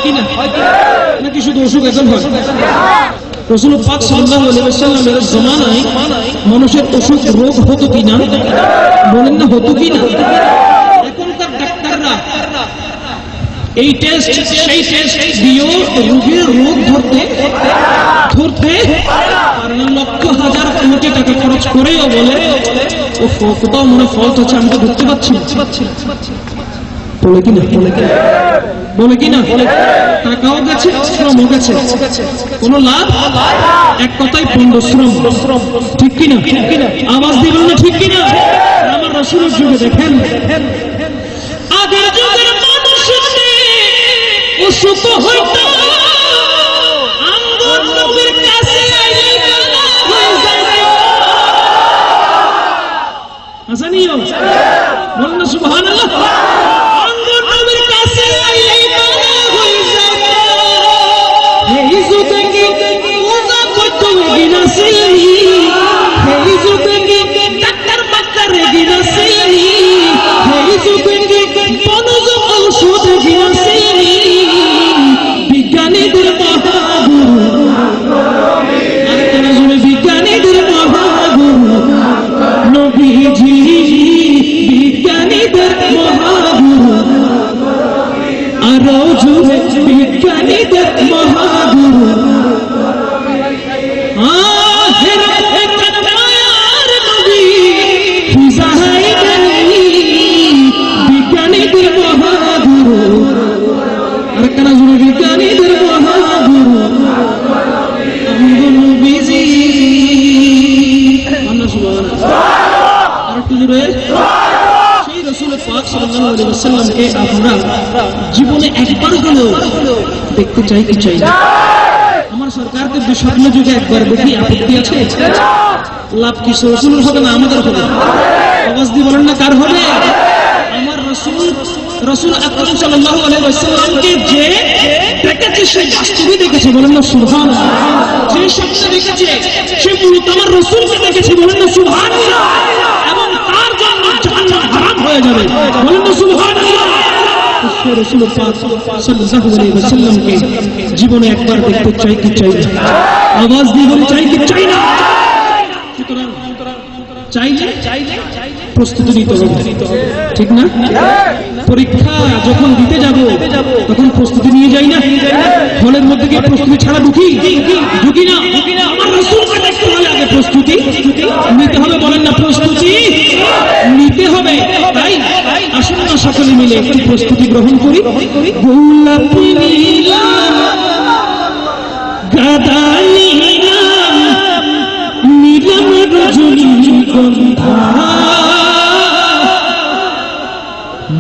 কিনা নাকি শুধু অসুখ এখন হয়? রাসূল পাক সাল্লাল্লাহু আলাইহি ওয়াসাল্লামের জামানায় মানুষের অসুখ রোগ হতো কিনা? বলেন না হতো কিনা? এখনকার ডাক্তাররা এই টেস্ট সেই টেস্ট দিয়েও রোগের রোগ ধরতে পারে না। লক্ষ হাজার কোটি টাকা খরচ করেও বলে ও কোথাও মনে ফল হচ্ছে, আমি তো ধরতে পারছি না। বলে কিনা টাকাও গেছে, শ্রমও গেছে, কোন লাভ? এক কথায় পণ্ডশ্রম। ঠিক কিনা? আওয়াজ দিবেন না ঠিক কিনা? আমার রাসূলের যুগে দেখেন, আগের যুগের মানুষের অসুখ হইতো, আঙ্গুর নবীর কাছে আইলে কালা হয়ে যাইতো। হাসানিও বলেন না সুবহানাল্লাহ। আঙ্গুর নবীর কাছে আইলে কালা হয়ে যাইতো। এই যুগে কি ওজা করতে গিনা সিলি, এই যুগে কি ডাক্তার মাক্তার গিনা সিলি, এই যুগে কি মনোযোগ ঔষধ গিনা সিলি। বিজ্ঞানীদের মহাগুরু, আর কেন শুনে বিজ্ঞানীদের মহাগুরু নবীজি, বিজ্ঞানীদের মহাগুরু, আরো জুড়ে বিজ্ঞানীদের মহাগুরু। বিজ্ঞানীদের মহাগুরু, আর কেন শুনে বিজ্ঞানীদের মহাগুরু নবীজি। আর একটু জোরে। সেই রাসূল পাক সাল্লাল্লাহু আলাইহি ওয়াসাল্লামকে আমরা জীবনে একবার হলেও দেখতে চাই কি চাই না? আমার সরকারকে স্বপ্ন যুগে একবার দেখি, আপত্তি আছে? লাভ কি রাসূলের হবে না আমাদের হবে? আওয়াজ দিয়ে বলেন না কার হবে? আমার রাসূল আকরাম সাল্লাল্লাহু আলাইহি ওয়াসাল্লামকে যে দেখেছে সে বাস্তবে দেখেছে, বলেন না সুবহানাল্লাহ। যে স্বপ্নে দেখেছে সে মূলত আমার রাসূলকে দেখেছে, বলেন না সুবহানাল্লাহ। এবং তার জন্য জান্নাত হারাম হয়ে যাবে, বলেন না সুবহানাল্লাহ। রাসূল পাক সাল্লাল্লাহু আলাইহি ওয়াসাল্লামকে জীবনে একবার দেখতে চাই কি চাই না? আওয়াজ দিয়ে বলি চাই কি চাই না? সুতরাং চাইলে প্রস্তুতি নিতে হবে, ঠিক না? পরীক্ষা যখন দিতে যাব তখন প্রস্তুতি নিয়ে যাই না? হলের মধ্যে গিয়ে প্রস্তুতি ছাড়া ঢুকি না? আমার রাসূলকে দেখতে হলে আগে প্রস্তুতি নিতে হবে, বলেন না প্রস্তুতি নিতে হবে। তাই আসুন না সকলে মিলে একটি প্রস্তুতি গ্রহণ করি। গোলাপ নীলাম, গাঁদা নীলাম, নীলাম রজনীগন্ধা,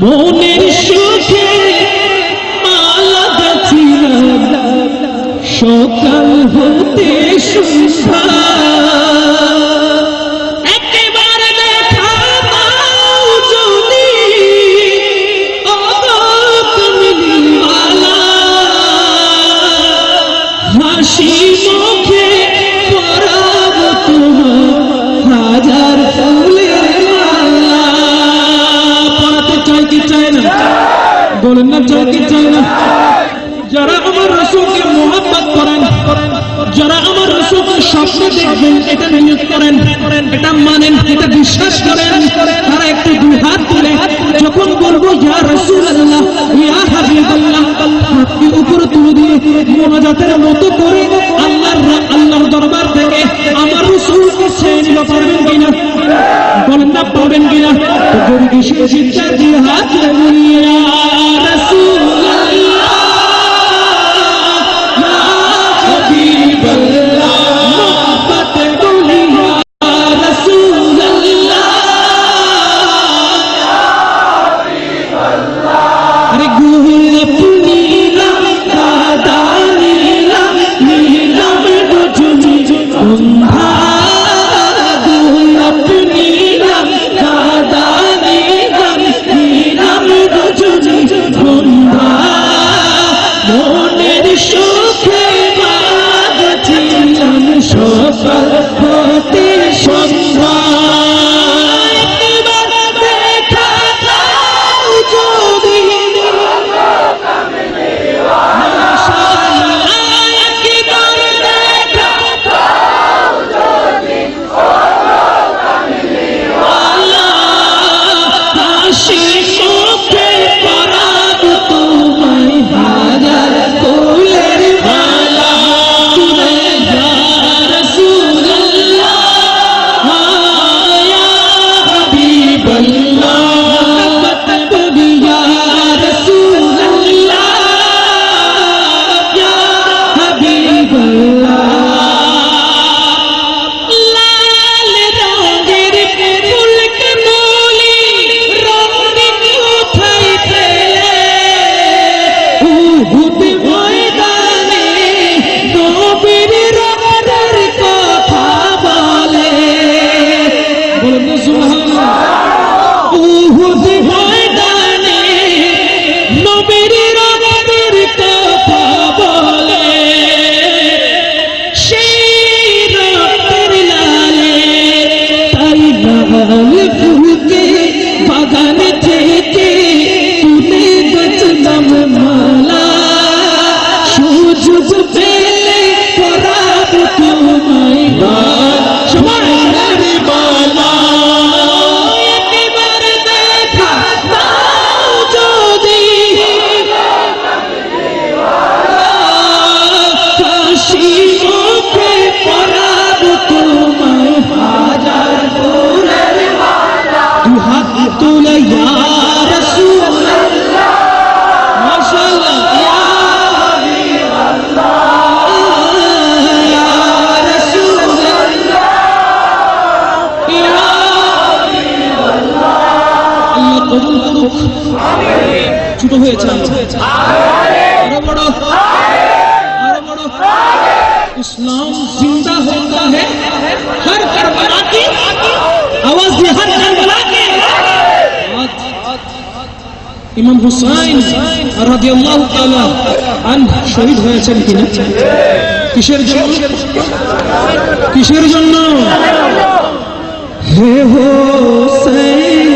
মনের সুখে মালা গাছিলাম সকাল হতে সন্ধ্যা। একেবারে দেখা দাও যদি অগপ নীলিমালা, হাসি মুখে পরাব তোমার হাজার ফুলের মালা। পরাতে চাই কি চাই না? বলেন না চাই কি চাই না? যারা আমার রাসূলকে মুহাব্বত করেন, যারা আমার রাসূলকে স্বপ্নে দেখবেন, এটা নিয়ত করেন, এটা মানেন, এটা বিশ্বাস করেন, তারা একটু দুই হাত তুলে যখন বলবো ইয়া রাসূলুল্লাহ, ইয়া হাবিবাল্লাহ, হাতটি উপরে তুলে দিয়ে মোনাজাতের মতো করে আল্লাহর দরবার থেকে আমার রাসূলকে চেয়ে নিতে পারবেন কিনা? বলেন না পারবেন কিনা? তো যদি সে চিন্তা দিয়ে হাত তুলে ইয়া রাসূলুল্লাহ, কবুল করুক। ছোট হয়েছে আরো বড় আরো বড়। इस्लाम जिंदा होता है हर करबला की आवाज में, हर करबला की ইমাম হুসাইন রাদিয়াল্লাহু তাআলা আনহু শহীদ হয়েছেন কিনা? কিসের জন্য? কিসের জন্য? হে হোসেন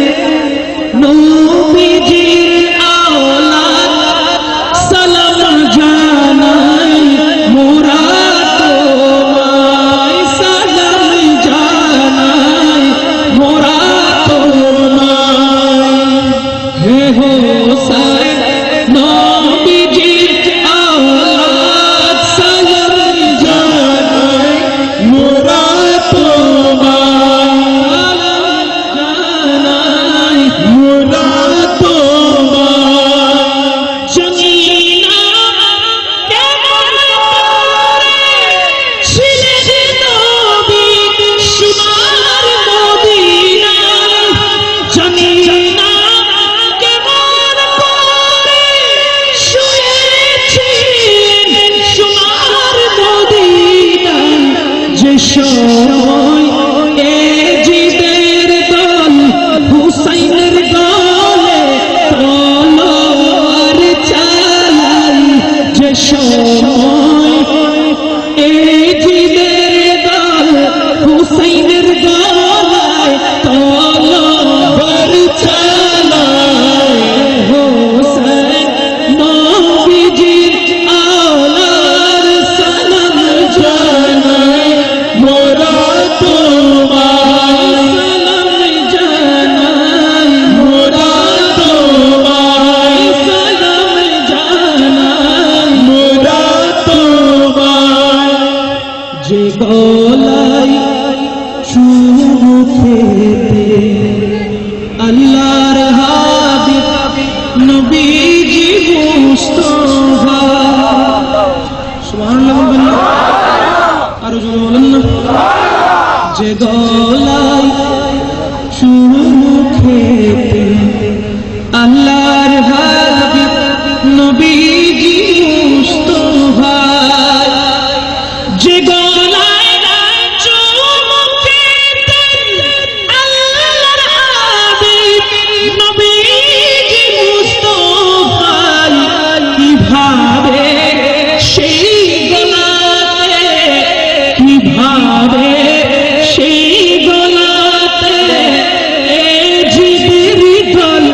নবীজির আওলাদ সালাম জানাই মোরা তোমায়, সালাম জানাই মোরা তোমায়। হে হোসেন নবীজির আওলাদ সালাম জানাই মোরা তোমায়, জানাই মোরা তোমায়। জানি না কেমন ছিলেন নবী সোনার মদিনায়, জানি না কেমন শুয়েছিলেন সোনার মদিনায়। যে সময় এজিদের দল হুসাইনের দলে তলোয়ার চালাই, যে সময় এজিদের দল হুসাইনের দলায় তলোয়ার চালায়। হোসেন নবীজির আওলাদ সালাম জানাই মোরা তোমায়, সালাম জানাই মোরা তোমায়, সালাম জানাই মোরা তোমায়। যে গলায় চুমু খেতে আল্লাহর হাবিব নবীজি মুস্তাফা, সুবহানাল্লাহ বলবেন না? আরো জোরে বলেন না? যে গলায় চুমু খেতে আল্লাহর হাবিব নবীজি মুস্তাফা, যে গলায় চুমু খেতেন আল্লাহর হাবিব নবীজি মুস্তাফা, কিভাবে সেই গলাতে, কিভাবে সেই গলাতে এজিদের দল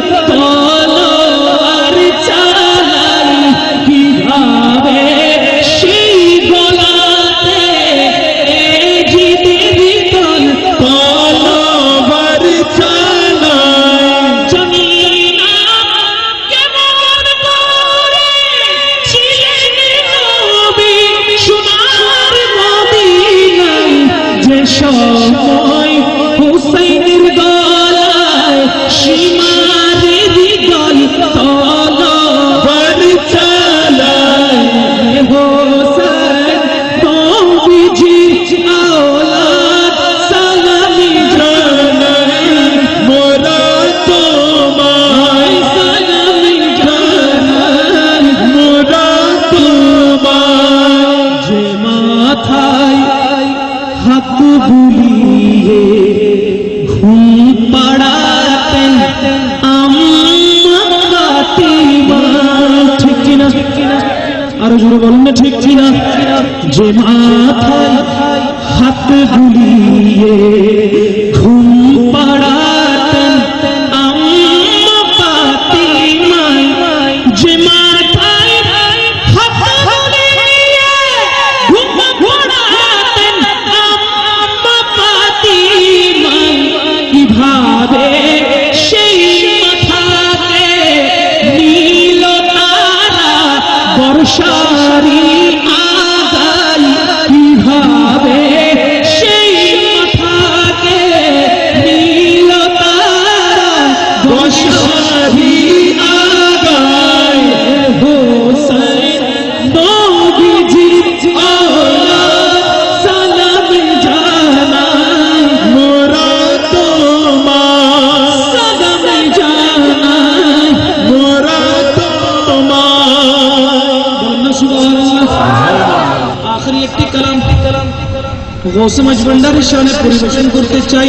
গৌসে মজবন্ডারের শানে পরিবেশন করতে চাই।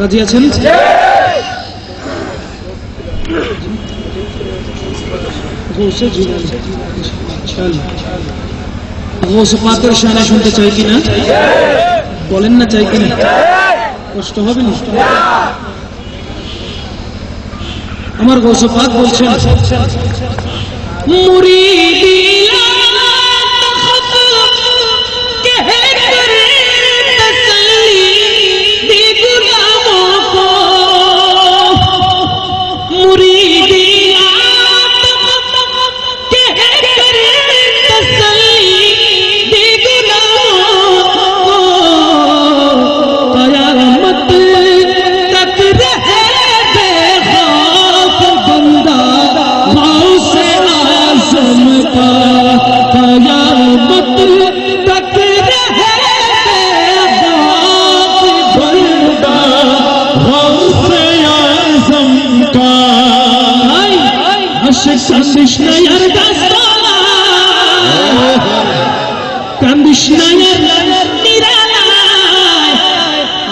রাজি আছেন? গৌসে জিলানী গৌসে পাকের শানে শুনতে চাই কিনা? বলেন না চাই কিনা? কষ্ট হবে না? আমার গৌসে পাক বলছেন মুরিদি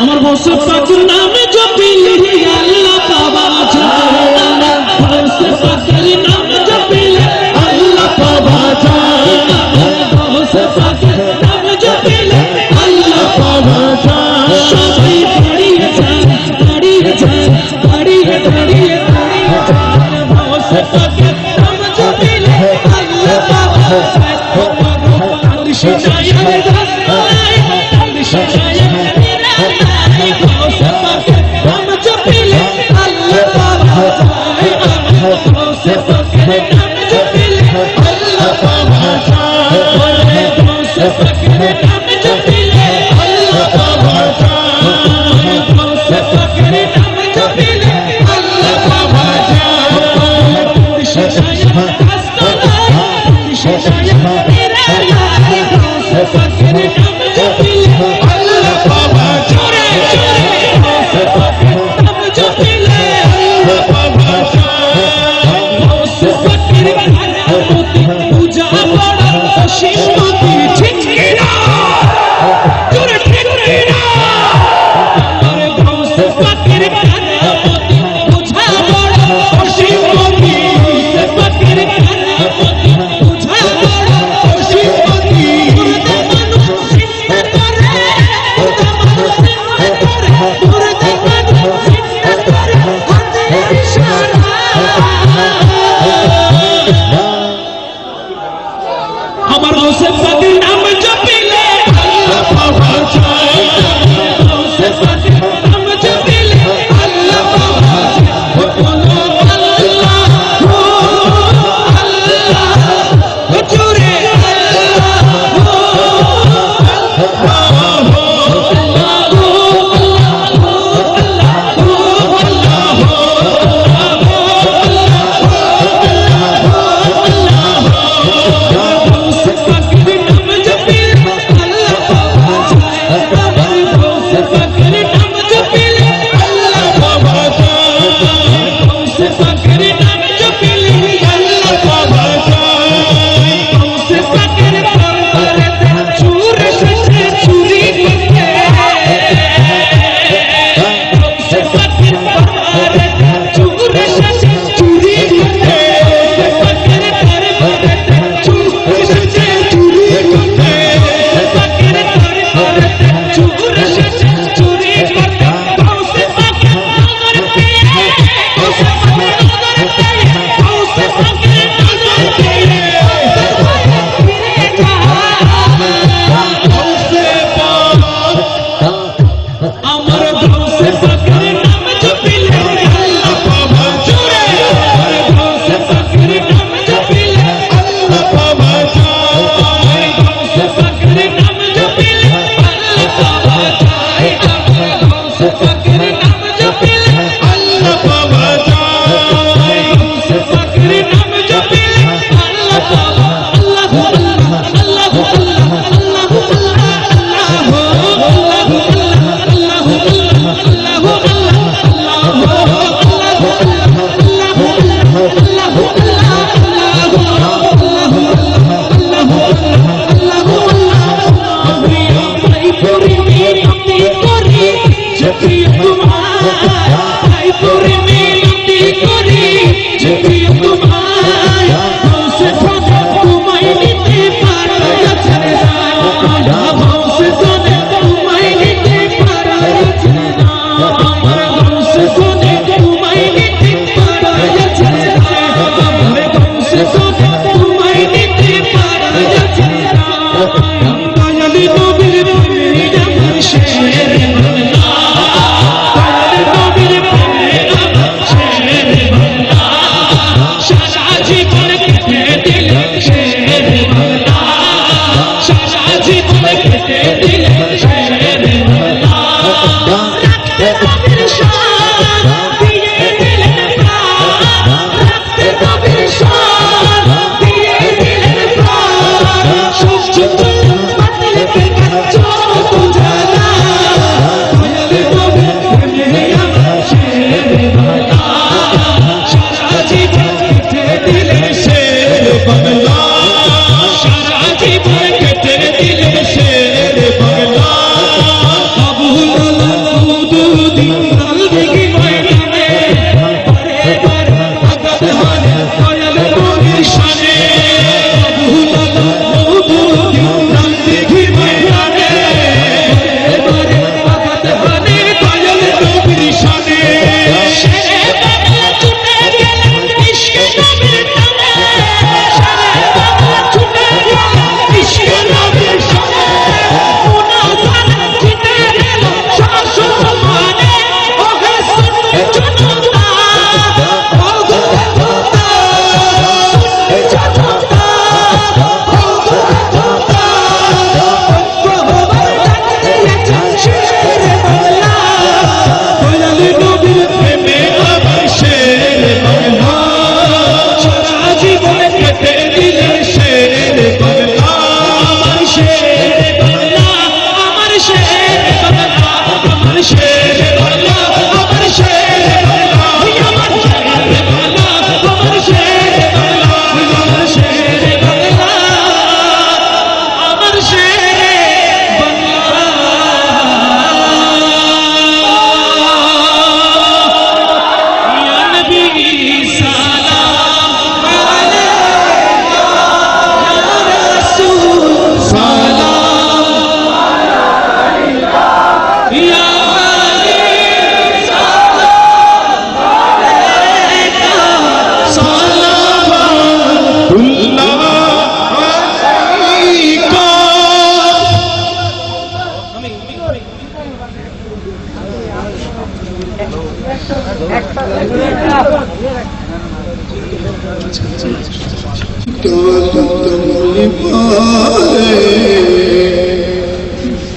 আমার গৌসে পাকের নামে জপিলে আল্লাহ পাওয়া যায়। গৌসে পাকের নামে জপিলে আল্লাহ পাওয়া যায়। গৌসে পাকের নামে জপিলে আল্লাহ পাওয়া যায়। সবাই দাঁড়িয়ে যায়, দাঁড়িয়ে যায়, দাঁড়িয়ে দাঁড়িয়ে গৌসে পাকের নামে জপিলে আল্লাহ পাওয়া যায়।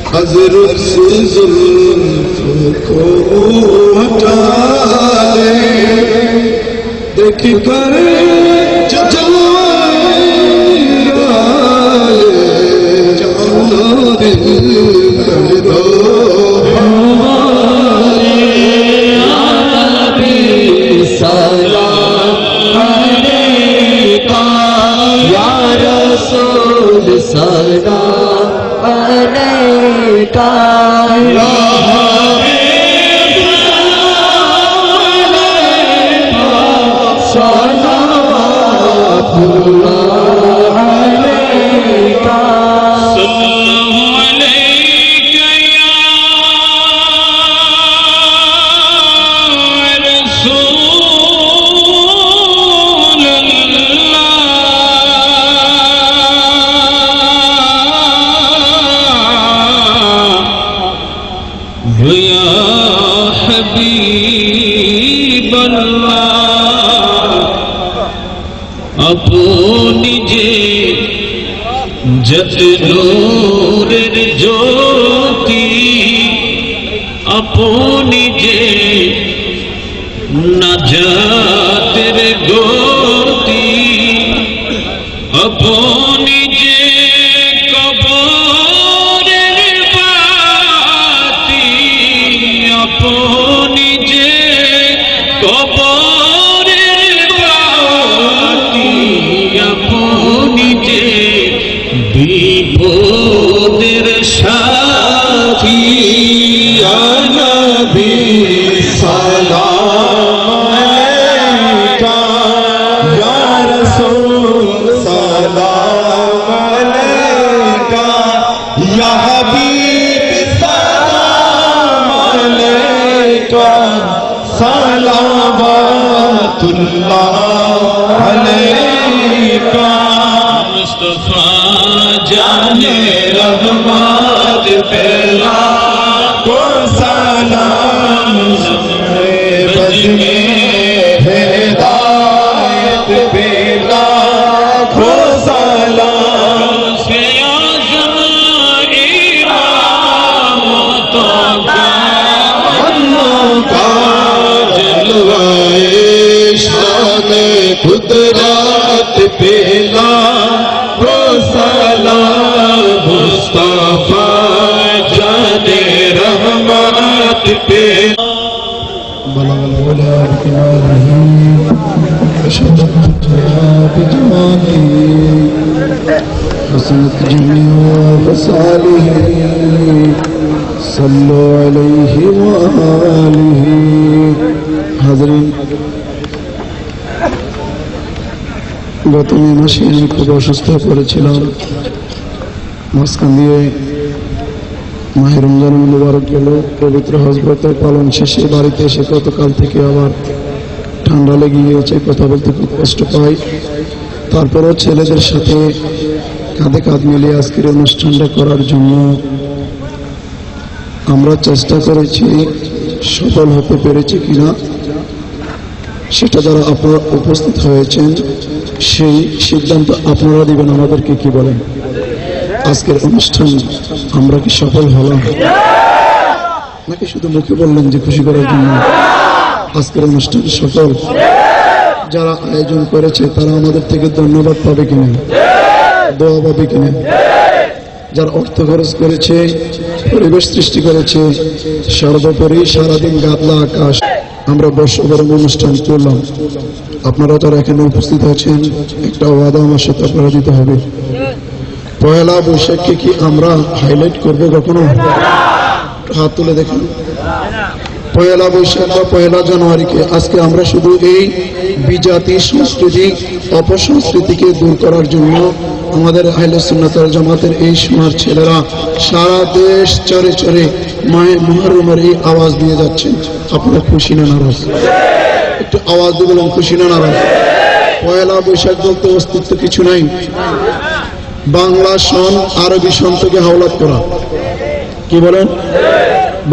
हज़रत से ज़ुल्फ़ को हटा ले, देख कर जानो दिल कर दो सलाम अलैका या सलावतुल्लाह अलैका सल्लल्लाहु अलैका या अपनी जे जत नूरेर ज्योति अपनी जे नाजातेर गोती अपनी जे कबरेर बाती अपनी जे कबरेर बाती अपनी जे বিপদের সাথী या नबी सलाम अलैका या रसूल सलाम अलैका या हबीब सलाम अलैका सलावतुल्लाह अलैका मुस्तफा जाने रहमत पहला को सलाम बज में हिदायत बेला को सलाम से आज़म इमामतों का का जलवाए शान कुदरत बेला को सलाम मुस्तफा जाने रहमत पे بلغ العلا بكماله أشهد الفتحى بجماله حسنت جميع خصاله صلوا عليه وآله حاضرين গত মে মাসে আমি খুব অসুস্থ পড়েছিলাম মাঝখান দিয়ে মাহে রমজান মুবারক গেল পবিত্র হজ ব্রতের পালন শেষে বাড়িতে এসে গতকাল থেকে আবার ঠান্ডা লেগে গিয়েছে কথা বলতে খুব কষ্ট পাই তারপরও ছেলেদের সাথে কাঁধে কাঁধ মিলিয়ে আজকের অনুষ্ঠানটা করার জন্য আমরা চেষ্টা করেছি সফল হতে পেরেছি কিনা সেটা যারা আপনারা উপস্থিত হয়েছেন সেই সিদ্ধান্ত আপনারা দিবেন আমাদেরকে কি বলেন আজকের অনুষ্ঠান আমরা কি সফল হলাম নাকি শুধু মুখে বললেন যে খুশি করার জন্য আজকের অনুষ্ঠান সফল যারা আয়োজন করেছে তারা আমাদের থেকে ধন্যবাদ পাবে কিনা দোয়া পাবে কিনা যারা অর্থ খরচ করেছে পরিবেশ সৃষ্টি করেছে সর্বোপরি সারাদিন গাদলা আকাশ আমরা বর্ষবরণ অনুষ্ঠান করলাম আপনারা যারা এখানে উপস্থিত আছেন একটা ওয়াদা আমার সাথে আপনারা দিতে হবে পয়লা বৈশাখকে কি আমরা হাইলাইট করব কখনো হাত তুলে দেখুন পয়লা বৈশাখ বা পয়লা জানুয়ারিকে আজকে আমরা শুধু এই বিজাতি সংস্কৃতি অপসংস্কৃতিকে দূর করার জন্য আমাদের আহলে সুন্নাত ওয়াল জামাতের এই সোনার ছেলেরা সারা দেশ চরে চরে মুহররমের এই আওয়াজ দিয়ে যাচ্ছেন আপনারা খুশি না নারাজ একটু আওয়াজ দিয়ে বলুন খুশি না নারাজ পয়লা বৈশাখ বলতে অস্তিত্ব কিছু নাই বাংলা সন আরবি সন থেকে হাওলাত করা কি বলেন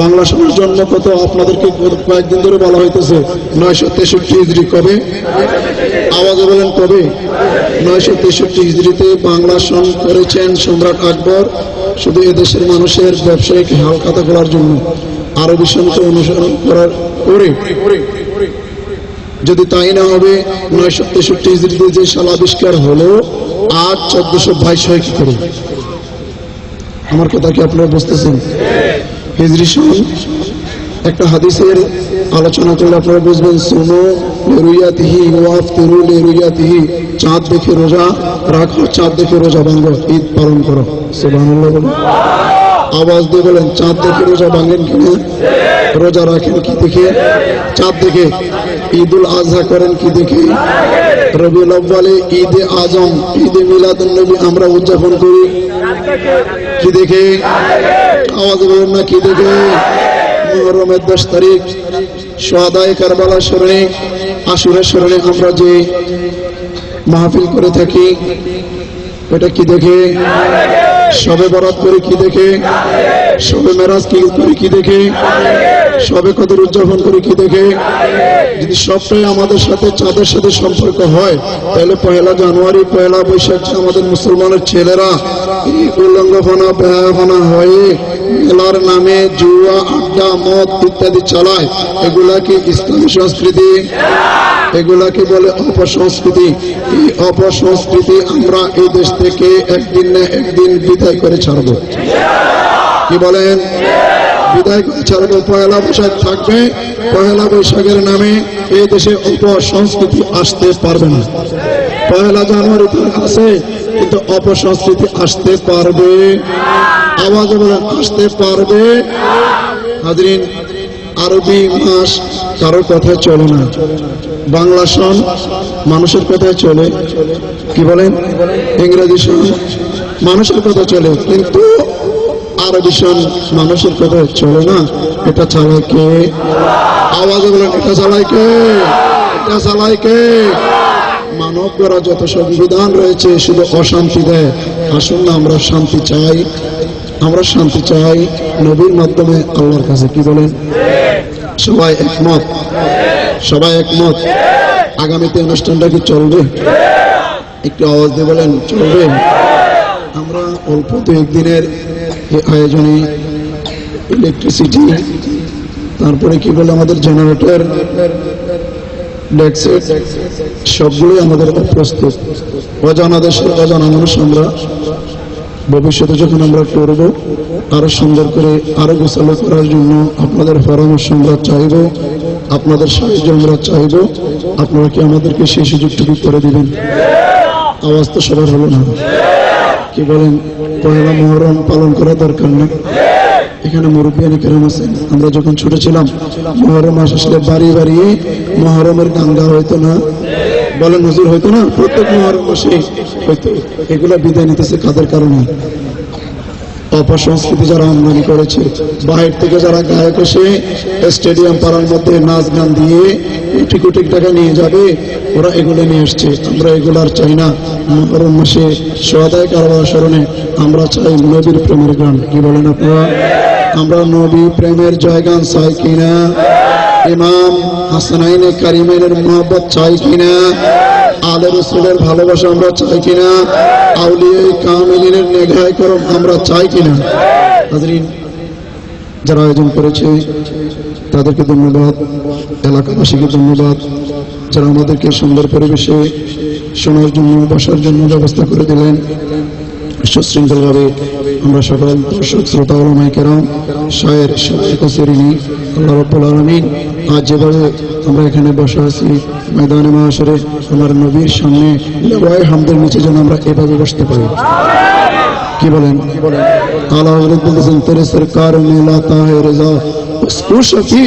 বাংলা সনের জন্ম কত আপনাদেরকে কয়েকদিন ধরে বলা হইতেছে 963 হিজরি। কবে? আওয়াজে বলেন কবে? 963 হিজরিতে বাংলা সন করেছেন সম্রাট আকবর শুধু এদেশের মানুষের ব্যবসায়িক হালখাতা করার জন্য, আরবি সনকে অনুসরণ করার করে। যদি তাই না হবে 963 হিজরিতে যে সাল আবিষ্কার হলো আজ 1422 হয় কি করে? আমার কথা কি আপনারা বুঝতেছেন? হিজরি সন একটা হাদিসের আলোচনা করলে আপনারা বুঝবেন। সুনো লেরুয়াতিহি ওয়াফতিরু লেরুয়াতিহি, চাঁদ দেখে রোজা রাখো, চাঁদ দেখে রোজা ভাঙো, ঈদ পালন করো। সুবহানাল্লাহ বলেন, আওয়াজ দিয়ে বলেন। চাঁদ দেখে রোজা ভাঙেন কিনা? রোজা রাখেন কি দেখে? চাঁদ দেখে। ঈদুল আজহা করেন কি দেখে? রবিউল আউয়ালে ঈদে আজম, ঈদে মিলাদুন নবী আমরা উদযাপন করি কি দেখে? আওয়াজ বলেন না কি দেখে? মুহররমের 10 তারিখ শুহাদায়ে কারবালা স্মরণে, আশুরা স্মরণে আমরা যে মাহফিল করে থাকি ওটা কি দেখে? শবে বরাত করে কি দেখে? শবে মেরাজ কি করে কি দেখে? শবে কদর উদযাপন করে কি দেখে? যদি সবটাই আমাদের সাথে চাঁদের সাথে সম্পর্ক হয় তাহলে 1 জানুয়ারি 1 বৈশাখ আমাদের মুসলমানের ছেলেরা উল্লঙ্ঘনা বেহায়াপনা হয়ে মেলার নামে জুয়া আড্ডা মদ ইত্যাদি চালায়, এগুলা কি ইসলামী সংস্কৃতি? এগুলাকে বলে অপসংস্কৃতি। এই অপসংস্কৃতি আমরা এই দেশ থেকে একদিন না একদিন বিদায় করে ছাড়ব। কি বলেন? বিদায় করে ছাড়ব। 1 বৈশাখ থাকবে, 1 বৈশাখের নামে এই দেশে অপসংস্কৃতি আসতে পারবে না। 1 জানুয়ারি আছে কিন্তু অপসংস্কৃতি আসতে পারবে? আওয়াজে বলেন আসতে পারবে? হাজরিন, আরবি মাস কারোর কথায় চলে না, বাংলা সন মানুষের কথায় চলে। কি বলেন? ইংরেজি সন মানুষের কথা চলে, কিন্তু আরবি সন মানুষের কথায় চলে না। এটা চালায় কে? আওয়াজে বলেন এটা চালায় কে? এটা চালায় কে? মানব গড়া যত সংবিধান রয়েছে শুধু অশান্তি দেয়। আসুন না আমরা শান্তি চাই, আমরা শান্তি চাই নবীর মাধ্যমে আল্লাহর কাছে। কি বলেন? সবাই একমত? সবাই একমত? আগামীতে অনুষ্ঠানটা কি চলবে? একটু আওয়াজ দিয়ে বলেন চলবে? আমরা অল্প 2 দিনের এই আয়োজনে ইলেকট্রিসিটি, তারপরে কি বলে আমাদের জেনারেটর, ডেক্সেট সবগুলোই আমাদের অপ্রস্তুত। অজানা দেশের অজানা মানুষ আমরা। ভবিষ্যতে যখন আমরা করব আরো সুন্দর করে আরো গোছালো করার জন্য আপনাদের পরামর্শ আমরা চাইব, আপনাদের সাহায্য আমরা চাইব। আপনারা কি আমাদেরকে সেই সুযোগটুকু করে দিবেন? আওয়াজ তো সবার হলো না। কি বলেন? 1 মুহররম পালন করা দরকার না? এখানে মুরব্বিয়ানি কেরাম আছেন। আমরা যখন ছোট ছিলাম মুহররম মাস আসলে বাড়ি বাড়ি মুহররমের গান গাওয়া হইতো না? বলেন হুজুর, হইতো না? প্রত্যেক মুহররম মাসে হইতো। এগুলা বিদায় নিতেছে কাদের কারণে? অপসংস্কৃতি যারা আমদানি করেছে, বাহির থেকে যারা গায়ক এসে স্টেডিয়াম পাড়ার মধ্যে নাচ গান দিয়ে কোটি কোটি টাকা নিয়ে যাবে, ওরা এগুলো নিয়ে আসছে। আমরা এগুলো আর চাই না। মুহররম মাসে শুহাদায়ে কারবালা স্মরণে আমরা চাই নবীর প্রেমের গান। কি বলেন আপনারা? আমরা নবী প্রেমের জয়গান চাই কিনা? ইমাম হাসানাইনে কারিমাইনের মহব্বত চাই কিনা? আলে রসুলের ভালোবাসা আমরা চাই কিনা? আউলিয়া কামিলিনের নেঘায় করম আমরা চাই কিনা? হাজরিন, যারা আয়োজন করেছে তাদেরকে ধন্যবাদ, এলাকাবাসীকে ধন্যবাদ, যারা আমাদেরকে সুন্দর পরিবেশে শোনার জন্য বসার জন্য ব্যবস্থা করে দিলেন। সুশৃঙ্খলভাবে আমরা সকল দর্শক শ্রোতা ওলামায়ে কেরাম, শায়ের শায়েখ কাসিরিনী, আল্লাহ রাব্বুল আলামিন আজ যেভাবে আমরা এখানে বসা আছি ময়দানে মাহশরে আমার নবীর সামনে লিওয়ায়ে হামদের নিচে যেন আমরা এভাবে বসতে পারি। কি বলেন? আল্লাহ বলতেছেন তেরে সরকার মে লাতা है रजा उसको शफी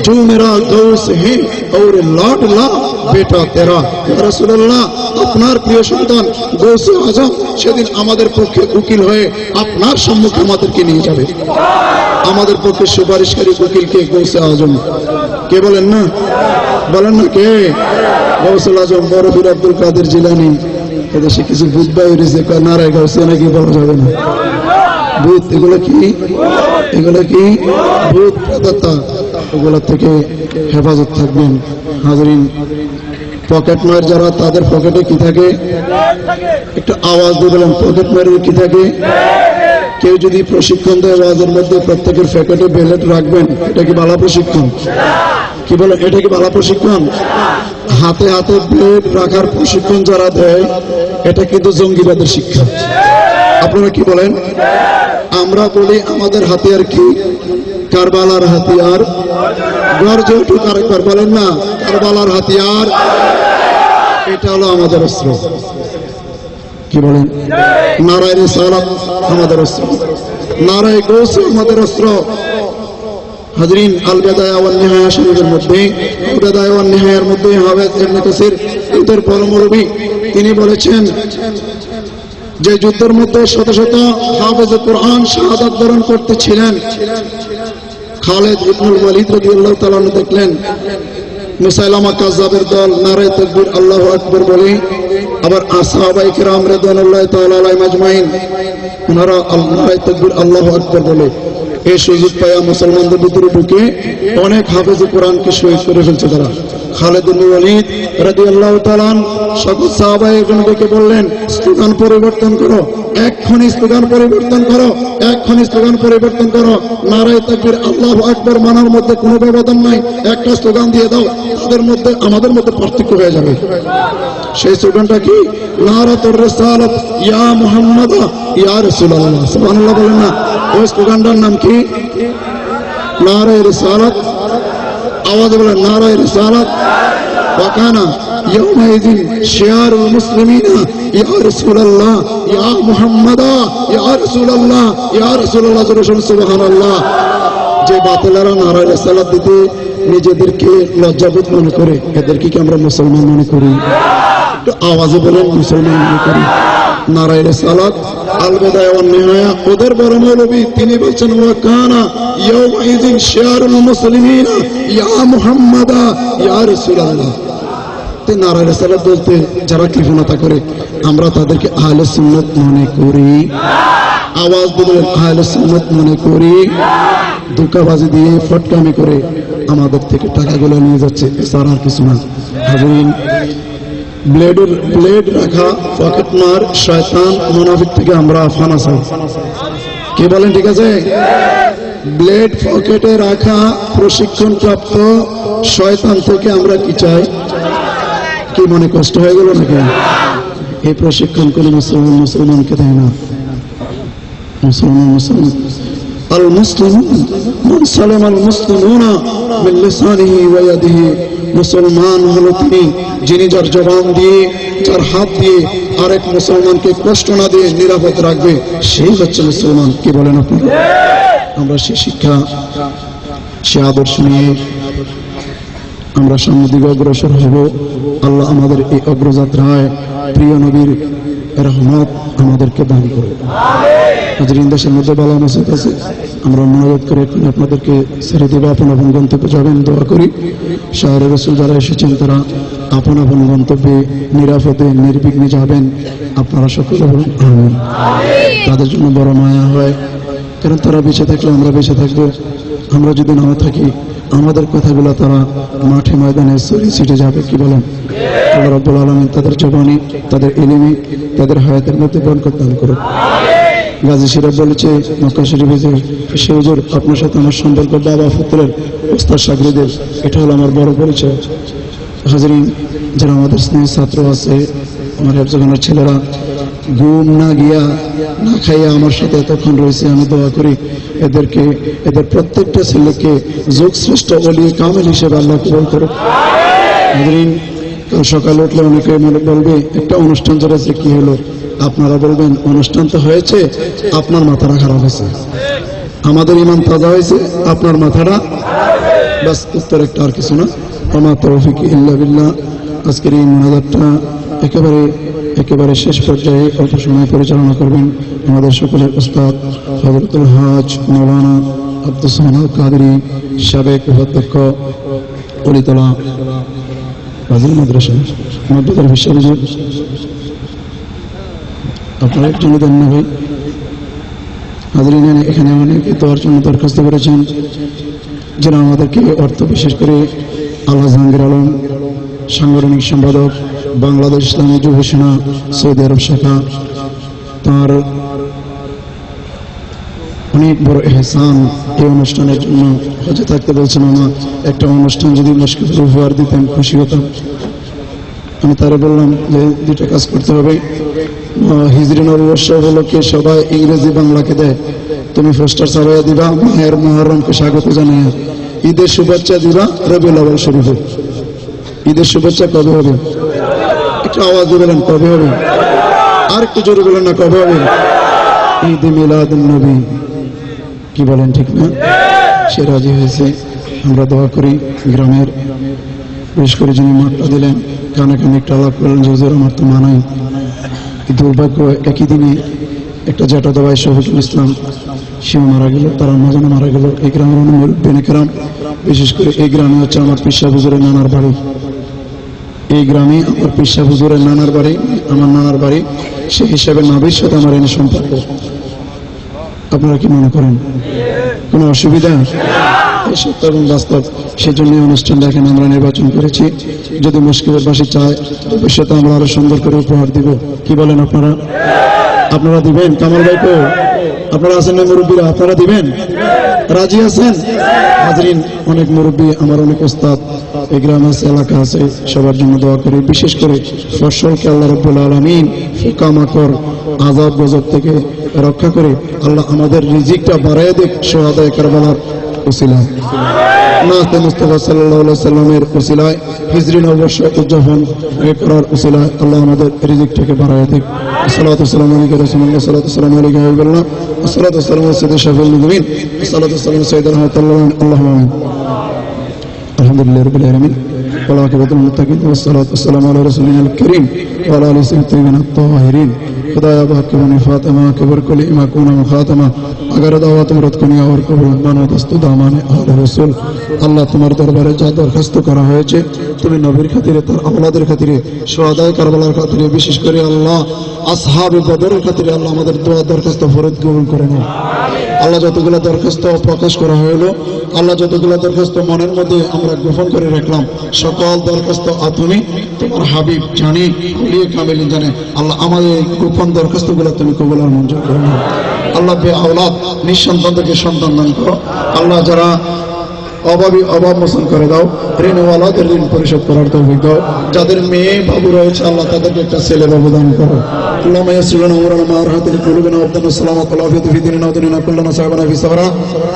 जो मेरा गौस है और लाडला बेटा तेरा। या রাসূলুল্লাহ, আপনার প্রিয় সন্তান গৌসে আজম সেদিন আমাদের পক্ষে উকিল হয়ে আপনার সম্মুখে আমাদেরকে নিয়ে যাবে। আমাদের পক্ষে সুপারিশকারী উকিল কে? গৌসে আজম। কে বলেন না? বলেন না কে? গৌসুল আজম বড় পীর আব্দুল কাদের জিলানী। এদেশে কিছু বুধবাই রয়েছে নারায় গাউসে নাকি বলা যাবে না। ভূত, এগুলো কি? এগুলো কি? ভূত প্রেতাত্মা, এগুলো থেকে হেফাজত থাকবেন। হাজরিন, পকেট মার যারা, তাদের পকেটে কি থাকে? একটু আওয়াজ দিয়ে বলেন, পকেট মারের কি থাকে? কেউ যদি প্রশিক্ষণ দেয় ওয়াজের মধ্যে প্রত্যেকের প্যাকেটে ব্যালেট রাখবেন, এটা কি বালা প্রশিক্ষণ? কি বলেন, এটা কি বালা প্রশিক্ষণ? হাতে হাতে ব্লেড রাখার প্রশিক্ষণ যারা দেয়, এটা কিন্তু জঙ্গিবাদের শিক্ষা। আপনারা কি বলেন? আমরা বলি আমাদের হাতিয়ার কি? কারবালার হাতিয়ার। গর্জে উঠুক আরেকবার, বলেন না, কারবালার হাতিয়ার। এটা হলো আমাদের অস্ত্র। কি বলেন? নারায়ে রিসালাত আমাদের অস্ত্র, নারায়ে গৌস আমাদের অস্ত্র। হাজরিন, আল বিদায়া ওয়ান নিহায়া শরীফের মধ্যে, আল বিদায়া ওয়ান নিহায়ার মধ্যে হাফেজ ইবনে কাসির এদের পরমরবি তিনি বলেছেন যে যুদ্ধের মধ্যে শত শত হাফেজ কোরআন শাহাদাত বরণ করতেছিলেন। খালিদ ইবনুল ওয়ালিদ রাদিয়াল্লাহু তাআলা আনহু দেখলেন মুসাইলামা কাযযাবের দল নারায়ে তাকবীর আল্লাহু আকবার বলে, আবার আসহাবায়ে কিরাম রাদিয়াল্লাহু তাআলা আলাইহিম আজমাইন ওনারা নারায়ে তাকবীর আল্লাহু আকবার বলে। এই সুযোগ পায়া মুসলমানদের ভিতরে ঢুকে অনেক হাফেজ কোরআনকে শহীদ করে ফেলছে তারা। খালিদ ইবনুল ওয়ালিদ রাদিয়াল্লাহু তাআলা সকল সাহাবায়ে-কেরামকে বললেন, স্লোগান পরিবর্তন করো, এক্ষুনি স্লোগান পরিবর্তন করো, এক্ষুনি স্লোগান পরিবর্তন করো। নারায়ে তাকবীর আল্লাহু আকবার মানার মধ্যে কোনো ব্যবধান নাই, একটা স্লোগান দিয়ে দাও, তাদের মধ্যে আমাদের মধ্যে পার্থক্য হয়ে যাবে। সেই স্লোগানটা কি? নারাতুর রিসালাত ইয়া মুহাম্মাদ ইয়া রাসূলুল্লাহ। সুবহানাল্লাহ বলেন না? ওই স্লোগানটার নাম কি? নারায়ে রিসালাত। আওয়াজে বলেন, নারায়ে রিসালাত। ওয়াকানা ইয়াউমাইযিন শিয়ারুল মুসলিমিনা ইয়া রাসূলুল্লাহ ইয়া মুহাম্মাদ ইয়া রাসূলুল্লাহ ইয়া রাসূলুল্লাহ। সুবহানাল্লাহ। যে বাতিলেরা নারায়ে রিসালাত দিতে নিজেদেরকে লজ্জাবোধ মনে করে, এদেরকে কি আমরা মুসলমান মনে করি? একটু আওয়াজে বলেন, মুসলমান মনে করি। নারায়ে রিসালাত আল বিদায়া ওয়ান নিহায়া ওদের বড় মৌলবী তিনি বলছেন, ওয়াকানা ইয়াউমাইযিন শিয়ারুল মুসলিমিনা ইয়া মুহাম্মাদ ইয়া রাসূলুল্লাহ। নারায়ে রিসালাত বলতে যারা কৃপণতা করে, আমরা তাদেরকে আহলে সুন্নাত মনে করি। আওয়াজ বলেন, আহলে সুন্নাত মনে করি। ধোঁকাবাজি দিয়ে ফটকামি করে আমাদের থেকে টাকাগুলো নিয়ে যাচ্ছে, এছাড়া আর কিছু না। হাজরিন, ব্লেড রাখা পকেট মার শয়তান মুনাফিক থেকে আমরা ফানা চাই। কি বলেন? ঠিক আছে? ব্লেড পকেটে রাখা প্রশিক্ষণ প্রাপ্ত শয়তান থেকে আমরা কি চাই? কি মনে কষ্ট হয়ে গেল নাকি? এই প্রশিক্ষণ কোনো মুসলমানকে দেয় না। মুসলমান আল মুসলিম মান সালাম আল মুসলিমুনা মিন লিসানিহি ওয়া ইয়াদিহি। মুসলমান হলো তিনি যিনি যার জবান দিয়ে, যার হাত দিয়ে আরেক মুসলমানকে কষ্ট না দিয়ে নিরাপদ রাখবে, সেই হচ্ছে মুসলমান। কি বলেন আপনি? আমরা সেই শিক্ষা, সে আদর্শ নিয়ে আমরা সামনের দিকে অগ্রসর হব। আল্লাহ আমাদের এই অগ্রযাত্রায় প্রিয় নবীর রহমত আমাদেরকে দান করুন। হাজরিন, দেশের মধ্যে বালা মুসিবত আছে, আমরা অনুরোধ করে এখন আপনাদেরকে ছেড়ে দেবো, আপন আপন গন্তব্যে যাবেন। দোয়া করি শাহরে রাসূল যারা এসেছেন তারা আপন আপন গন্তব্যে নিরাপদে নির্বিঘ্নে যাবেন। আপনারা সকলে বলুন আমিন। তাদের জন্য বড় মায়া হয়, কারণ তারা বেঁচে থাকলে আমরা বেঁচে থাকবো, আমরা যদি নাও থাকি আমাদের কথাগুলো তারা মাঠে ময়দানে ছড়িয়ে ছিটে যাবে। কি বলেন? আল্লাহ রাব্বুল আলামিন তাদের জবানি, তাদের ইলমে, তাদের হায়াতের মধ্যে বরকত দান করুন। গাজী শরীফ বলেছে মক্কা শরীফে যে, সে হুজুর আপনার সাথে আমার সম্পর্ক বাবা পুত্রের, ওস্তাদ শাগিরদের, এটা হলো আমার বড় পরিচয়। হাজরিন, যারা আমাদের স্নেহের ছাত্র আছে, আমার হেফজখানার ছেলেরা ঘুম না গিয়া না খাইয়া আমার সাথে এতক্ষণ রয়েছে, আমি দোয়া করি এদেরকে, এদের প্রত্যেকটা ছেলেকে যুগ শ্রেষ্ঠ ওলি কামিল হিসেবে আল্লাহ কবুল করুক। হাজরিন, কাল সকালে উঠলে অনেকে মনে বলবে একটা অনুষ্ঠান চলেছে, কি হলো? আপনারা বলবেন অনুষ্ঠান তো হয়েছে, আপনার মাথাটা খারাপ হয়েছে। আমাদের ইমান তাজা হয়েছে, আপনার মাথাটা বাস। উত্তর একটা, আর কিছু না। ওমা তৌফিক ইল্লা বিল্লাহ। আজকের এই মুনাজাতটা একেবারে শেষ পর্যায়ে অল্প সময় পরিচালনা করবেন আমাদের সকলের উস্তাদ হযরতুল হাজ মাওলানা আব্দুস সামাদ কাদরী, সাবেক উপাধ্যক্ষ অলিতলা ফাজিল মাদ্রাসা মাদ্রাসার বিশ্ববিদ্যালয়। আপনারা একজন দেন না ভাই? হাজরিন, এখানে অনেকে দোয়ার জন্য দরখাস্ত করেছেন, যারা আমাদেরকে অর্থ, বিশেষ করে আল্লাহ জাহাঙ্গীর আলম, সাংগঠনিক সম্পাদক, বাংলাদেশ ইসলামী যুব সেনা সৌদি আরব শাখা, তার অনেক বড় এহসান এই অনুষ্ঠানের জন্য। হজে থাকতে বলছেন, আমার একটা অনুষ্ঠান যদি মুশকিল উপহার দিতেন খুশি হতাম। আমি তারা বললাম যে দুইটা কাজ করতে হবে, হিজরি নববর্ষ উপলক্ষে সবাই ইংরেজি বাংলাকে দেয়, তুমি পোস্টার ছাপাইয়া দিবা, মায়ের মুহররমকে স্বাগত জানিয়ে, ঈদের শুভেচ্ছা দিবা রবিউল আউয়াল শরীফে। ঈদের শুভেচ্ছা কবে হবে? একটু আওয়াজ দিয়ে বলেন কবে হবে? আর একটু জোরে বলেন না কবে হবে? ঈদ মিলাদুন নবী, কি বলেন ঠিক না? সে রাজি হয়েছে। আমরা দোয়া করি গ্রামের, বিশেষ করে যিনি মাঠটা দিলেন, কানে কানে একটা আলাপ করলেন যে হুজুর আমার তো মানাই। দুর্ভাগ্য, একই দিনে একটা জ্যাঠাতো ভাই শফিকুল ইসলাম, সেও মারা গেল, তার আম্মাজানও মারা গেল। এই গ্রামের মুরব্বিনেকেরাম, বিশেষ করে এই গ্রামে হচ্ছে আমার পিসা হুজুরের নানার বাড়ি। এই গ্রামে আমার পিসা হুজুরের নানার বাড়ি, আমার নানার বাড়ি। সেই হিসাবে নাবির সাথে আমার এনে সম্পর্ক। আপনারা কি মনে করেন কোনো অসুবিধা? এই সত্য এবং বাস্তব। সেজন্য অনুষ্ঠান দেখেন আমরা নির্বাচন করেছি। যদি মুশকিলের বাসী চায় ভবিষ্যতে আমরা আরো সুন্দর করে উপহার দিব। কি বলেন আপনারা? আপনারা দিবেন? কামাল ভাইকে আপনারা আছেন না মুরব্বীরা, আপনারা দিবেন? রাজি আছেন? হাজরিন, অনেক মুরব্বী, আমার অনেক ওস্তাদ এই গ্রাম আছে, এলাকা আছে, সবার জন্য দোয়া করি। বিশেষ করে ফসলকে আল্লাহ রাব্বুল আলামিন পোকামাকড়, আযাব গজব থেকে রক্ষা করে আল্লাহ আমাদের রিজিকটা বাড়ায় দেখ শুহাদায়ে কারবালার উসিলায়, নাতে মুস্তাফা সাল্লাল্লাহু আলাইহি সাল্লামের উসিলায়, হিজরি নববর্ষ উদযাপন করার উসিলায় আল্লাহ আমাদের রিজিকটাকে বাড়ায় দেখ। আসসালাতু ওয়াসসালামু আলাইকা রাসূলুল্লাহ, আসসালাতু ওয়াসসালামু আলাইকা হাবিবাল্লাহ, আসসালাতু ওয়াসসালামু আলা সাইয়্যিদিশ শাফিউল মুজনিবিন, আসসালাতু ওয়াসসালামু আলা সাইয়্যিদিনা মুহাম্মাদিন, আল্লাহুম্মা আমিন। আলহামদুলিল্লাহি রাব্বিল আলামিন, ওয়া আকিবাতুল মুত্তাকিন, ওয়াসসালাতু ওয়াসসালামু আলা রাসূলিল কারীম ওয়া আলা আলিহি তাইয়্যিবিন আত-তাহিরিন। खुदाया बाकी बनी फातिमा कबर कुल इमा कुना मुखातमा अगर दावत मरद कुनिया और कबूल बनो दस्तु दामाने आले रसूल। আল্লাহ তোমার দরবারে যা দরখাস্ত করা হয়েছে, তুমি নবীর খাতিরে, তার আওলাদের খাতিরে, শুহাদায়ে কারবালার খাতিরে, বিশেষ করে আল্লাহ আসহাবে বদরের খাতিরে আল্লাহ আমাদের দোয়া দরখাস্ত ফরজ কবুল করে নাও। আল্লাহ যতগুলো দরখাস্ত প্রকাশ করা হলো, আল্লাহ যতগুলো দরখাস্ত মনের মধ্যে আমরা গোপন করে রাখলাম, সকল দরখাস্ত তুমি তোমার হাবিব জানি, আউলিয়া কামিলিন জানে। আল্লাহ আমাদের গোপন দরখাস্তগুলো তুমি কবুল আর মঞ্জুর করে নাও। আল্লাহ বে আওলাদ নিঃসন্তানদেরকে সন্তান দান করো। আল্লাহ যারা অভাবী অভাব মোচন করে দাও, ঋণওয়ালাদের ঋণ পরিশোধ করার তৌফিক দাও। যাদের মেয়ে বাবু রয়েছে আল্লাহ তাদেরকে একটা ছেলে বাবু দান করো। আল্লাহুম্মা ইয়াসসির লানা আমরানা মা রাহাতিল কুলুবিনা ওয়াবদানা সালামাত ওয়া আফিয়াতু ফি দীনিনা ওয়া দুনিয়ানা কুল্লানা সাহাবানা ফি সাবরা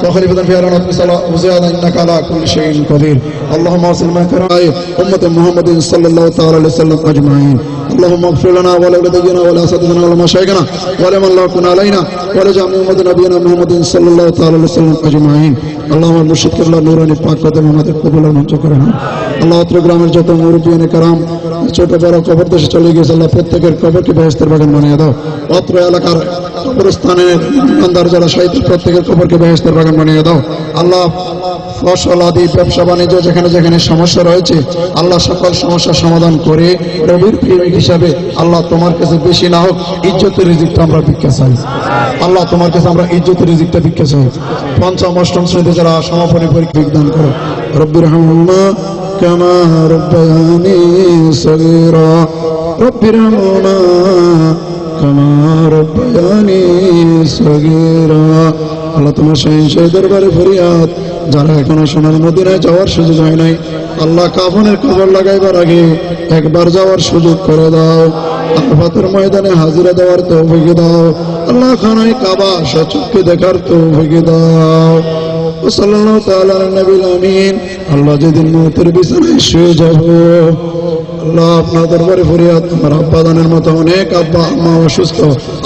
ওয়া খলিফাতান ফি আরনা ফি সালা ওয়া জিয়াদা ইন্নাকা আলা কুল্লি শাইইন কাদির। আল্লাহুম্মা আরসিল মা কারাই উম্মত মুহাম্মাদিন সাল্লাল্লাহু তাআলা আলাইহি ওয়াসাল্লাম আজমাইন। اللهم اغفر لنا ولوالدينا ولاساتذتنا ولمشايخنا ولمن لا يكون علينا ولجميع امه نبينا محمد صلى الله تعالى عليه وسلم اجمعين। اللهم المرشد الله نوراني পাক কদমে আমাদের কবুল আর মঞ্জুর করে নাও। আল্লাহ অত্র গ্রামের যত মুরব্বিয়ানে کرام ছোট বড় কবর দেশে চলে গেছে, আল্লাহ প্রত্যেকের কবরকে বেহেশতের বাগান বানিয়ে দাও। অত্র এলাকার কবরস্থানের ইমানদার যারা শহীদ, প্রত্যেকের কবরকে বেহেশতের বাগান বানিয়ে দাও। আল্লাহ ফসল আদি ব্যবসা বাণিজ্য যেখানে যেখানে সমস্যা রয়েছে আল্লাহ সকল সমস্যার সমাধান করে রবির প্রেমিক হিসাবে আল্লাহ তোমার কাছে বেশি না হোক ইজ্জতের রিজিকটা আমরা ভিক্ষা চাই। আল্লাহ তোমার কাছে আমরা ইজ্জতের রিজিকটা ভিক্ষা চাই। পঞ্চম অষ্টম শ্রেণীতে যারা সমাপনী পরীক্ষা দান করো, রব্বিরহামহুমা কামা রাব্বায়ানি সগীরা, রব্বিরহামহুমা কামা রাব্বায়ানি সগীরা। আল্লাহ তোমার শাহিনশাহী দরবারে ফরিয়াদ, যারা এখনো সোনার মদিনায় যাওয়ার সুযোগ হয় নাই আল্লাহ কাফনের কবর লাগাইবার আগে একবার যাওয়ার সুযোগ করে দাও। আরাফাতের ময়দানে হাজিরা দেওয়ার তৌফিক দাও। আল্লাহ খানায় কাবা সচক্ষে দেখার তৌফিক দাও। সাল্লাল্লাহু তাআলা আলা নবিল আমিন। আল্লাহ যেদিন মওতের বিছানায় শুয়ে যাব আল্লাহ আপনার দরবারে ফরিয়াদ, আমার আব্বা দানের মতো অনেক আব্বা আম্মা অসুস্থ,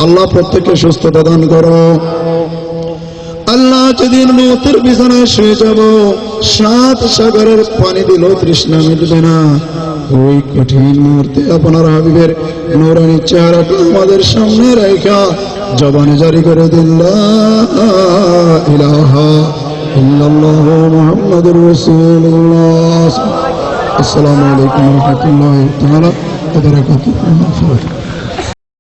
আল্লাহ প্রত্যেককে সুস্থতা দান করো। আল্লাহ যেদিন মওতের বিছানায় শুয়ে যাব, 7 সাগরের পানি দিলেও তৃষ্ণা মিটবে না। ওই কঠিন মুহূর্তে আপনার হাবিবের নূরানী চেহারাটা আমাদের সামনে রেখা জবানে জারি করে দিন লা ইলাহা ইল্লাল্লাহু মুহাম্মাদুর রাসূলুল্লাহ। আসসালামু আলাইকুম ওয়া রাহমাতুল্লাহি ওয়া বারাকাতুহু।